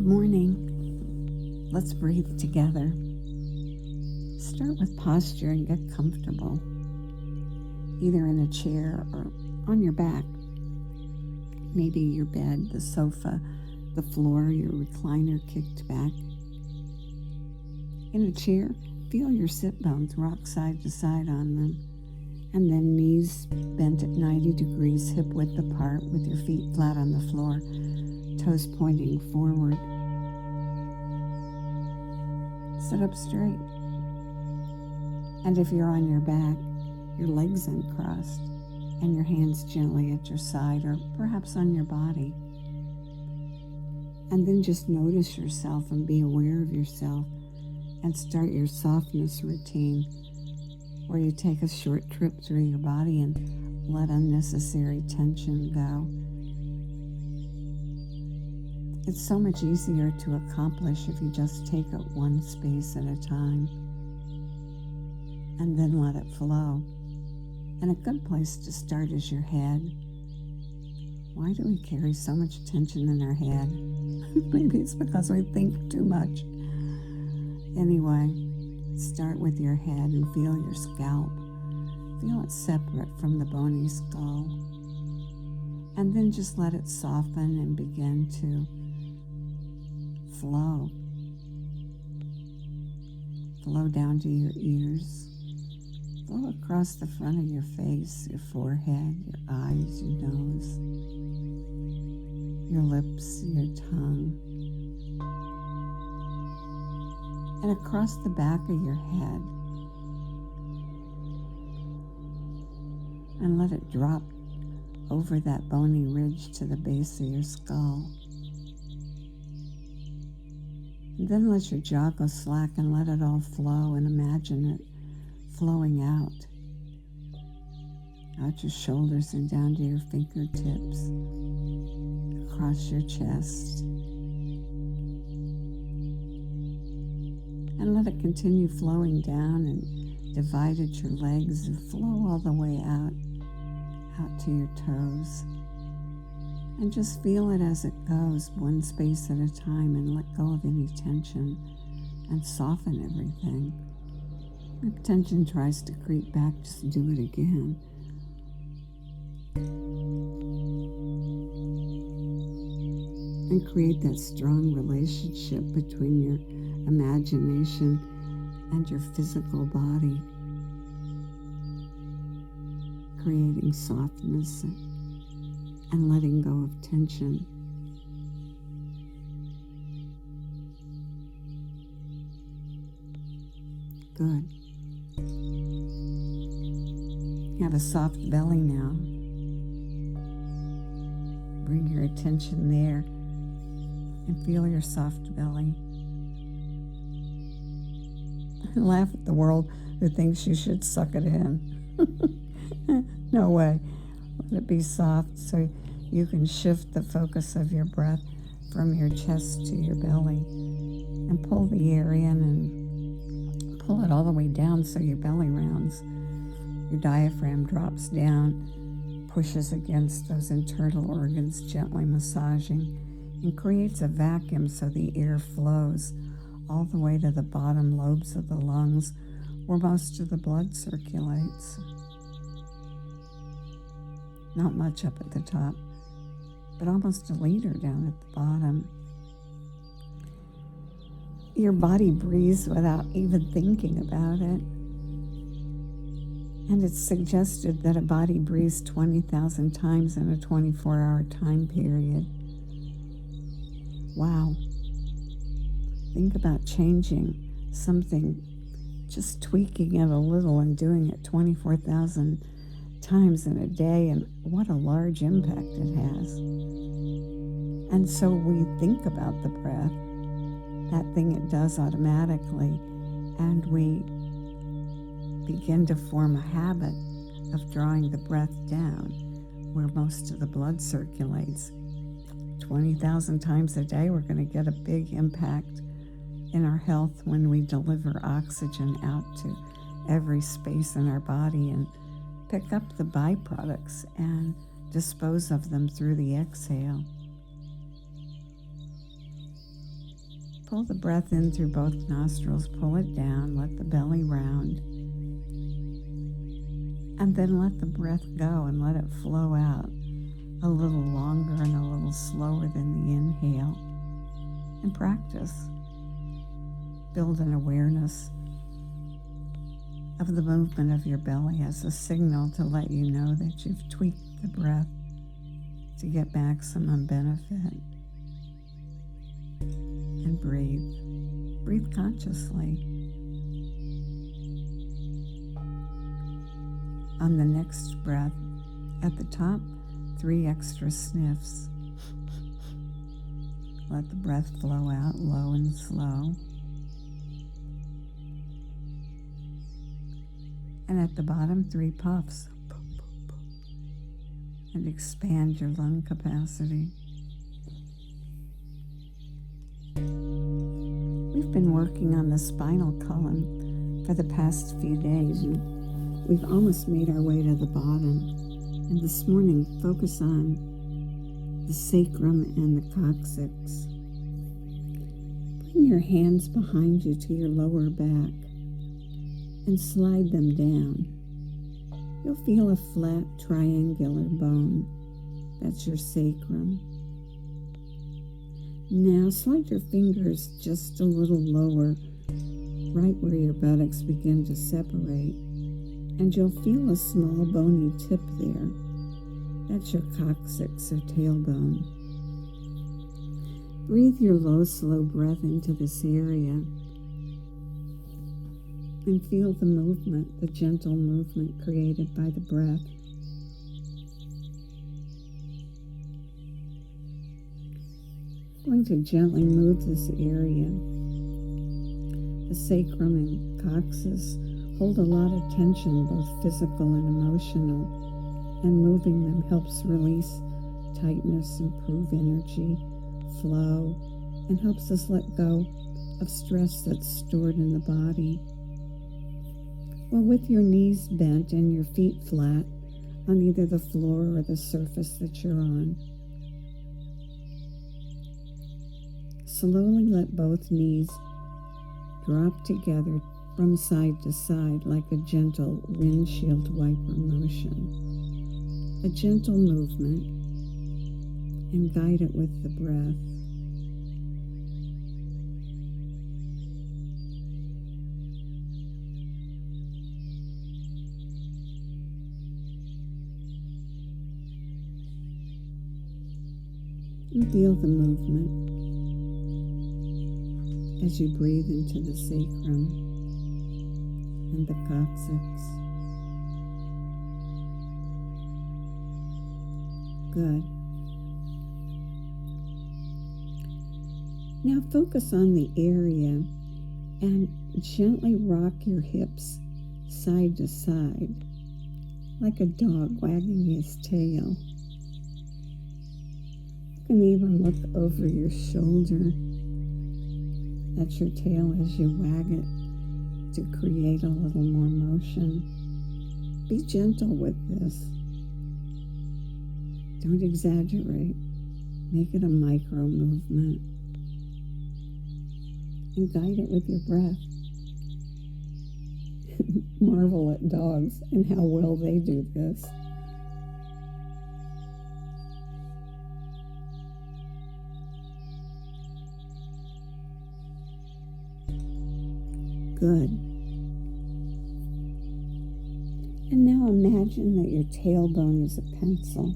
Good morning. Let's breathe together. Start with posture and get comfortable, either in a chair or on your back. Maybe your bed, the sofa, the floor, your recliner kicked back. In a chair, feel your sit bones rock side to side on them, and then knees bent at 90 degrees, hip width apart, with your feet flat on the floor, toes pointing forward. Sit up straight. And if you're on your back, your legs uncrossed and your hands gently at your side or perhaps on your body. And then just notice yourself and be aware of yourself and start your softness routine, where you take a short trip through your body and let unnecessary tension go. It's so much easier to accomplish if you just take it one space at a time and then let it flow. And a good place to start is your head. Why do we carry so much tension in our head? Maybe it's because we think too much. Anyway, start with your head and feel your scalp. Feel it separate from the bony skull. And then just let it soften and begin to flow. Flow down to your ears. Flow across the front of your face, your forehead, your eyes, your nose, your lips, your tongue, and across the back of your head. And let it drop over that bony ridge to the base of your skull. And then let your jaw go slack and let it all flow, and imagine it flowing out your shoulders and down to your fingertips, across your chest. And let it continue flowing down and divide at your legs and flow all the way out to your toes. And just feel it as it goes, one space at a time, and let go of any tension and soften everything. If tension tries to creep back, just do it again. And create that strong relationship between your imagination and your physical body, creating softness and letting go of tension. Good. You have a soft belly now. Bring your attention there and feel your soft belly. Laugh at the world who thinks you should suck it in. No way. Let it be soft so you can shift the focus of your breath from your chest to your belly and pull the air in and pull it all the way down so your belly rounds. Your diaphragm drops down, pushes against those internal organs, gently massaging, and creates a vacuum so the air flows all the way to the bottom lobes of the lungs, where most of the blood circulates. Not much up at the top, but almost a liter down at the bottom. Your body breathes without even thinking about it. And it's suggested that a body breathes 20,000 times in a 24-hour time period. Wow. Think about changing something, just tweaking it a little and doing it 24,000 times in a day, and what a large impact it has. And so we think about the breath, that thing it does automatically, and we begin to form a habit of drawing the breath down where most of the blood circulates. 20,000 times a day, we're going to get a big impact in our health when we deliver oxygen out to every space in our body and pick up the byproducts and dispose of them through the exhale. Pull the breath in through both nostrils, pull it down, let the belly round, and then let the breath go and let it flow out a little longer and a little slower than the inhale. And practice. Build an awareness of the movement of your belly as a signal to let you know that you've tweaked the breath to get maximum benefit. And breathe. Breathe consciously. On the next breath, at the top, 3 extra sniffs. Let the breath flow out low and slow. And at the bottom, 3 puffs. And expand your lung capacity. We've been working on the spinal column for the past few days, and we've almost made our way to the bottom. And this morning, focus on the sacrum and the coccyx. Bring your hands behind you to your lower back and slide them down. You'll feel a flat triangular bone. That's your sacrum. Now slide your fingers just a little lower, right where your buttocks begin to separate, and you'll feel a small bony tip there. That's your coccyx or tailbone. Breathe your low, slow breath into this area and feel the movement, the gentle movement created by the breath. I'm going to gently move this area. The sacrum and coccyx hold a lot of tension, both physical and emotional, and moving them helps release tightness, improve energy, flow, and helps us let go of stress that's stored in the body. Well, with your knees bent and your feet flat on either the floor or the surface that you're on, slowly let both knees drop together from side to side like a gentle windshield wiper motion. A gentle movement, and guide it with the breath. And feel the movement as you breathe into the sacrum and the coccyx. Good. Now focus on the area and gently rock your hips side to side, like a dog wagging his tail. You can even look over your shoulder at your tail as you wag it to create a little more motion. Be gentle with this. Don't exaggerate. Make it a micro movement. And guide it with your breath. Marvel at dogs and how well they do this. Good. And now imagine that your tailbone is a pencil.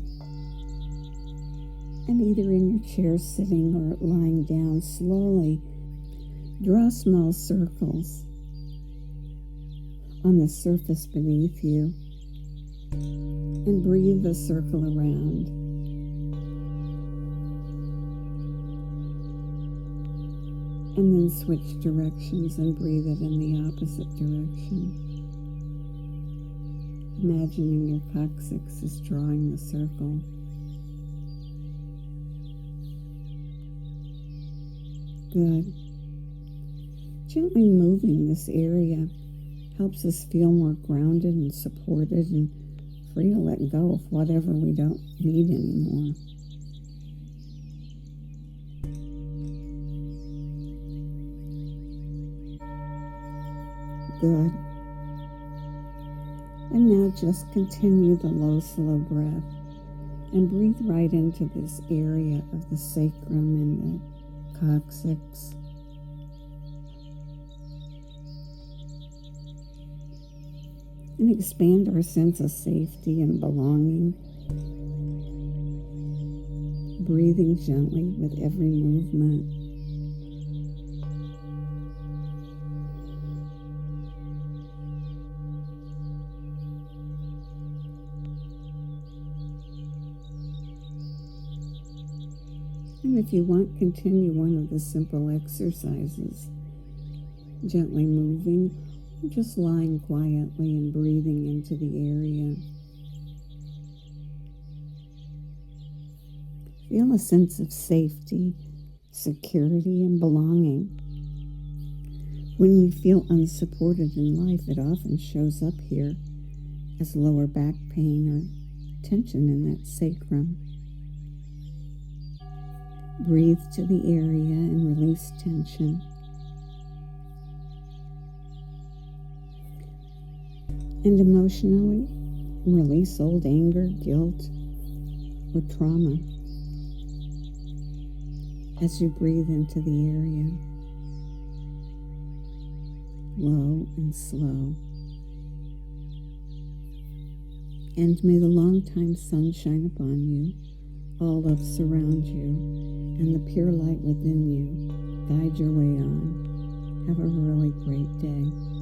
And either in your chair sitting or lying down, slowly draw small circles on the surface beneath you and breathe the circle around. And then switch directions and breathe it in the opposite direction. Imagining your coccyx is drawing the circle. Good. Gently moving this area helps us feel more grounded and supported and free to let go of whatever we don't need anymore. Good. And now just continue the low, slow breath and breathe right into this area of the sacrum and the coccyx. And expand our sense of safety and belonging, breathing gently with every movement. And if you want, continue one of the simple exercises, gently moving, or just lying quietly and breathing into the area. Feel a sense of safety, security, and belonging. When we feel unsupported in life, it often shows up here as lower back pain or tension in that sacrum. Breathe to the area and release tension. And emotionally, release old anger, guilt, or trauma as you breathe into the area, low and slow. And may the long-time sun shine upon you, all love surround you, and the pure light within you guide your way on. Have a really great day.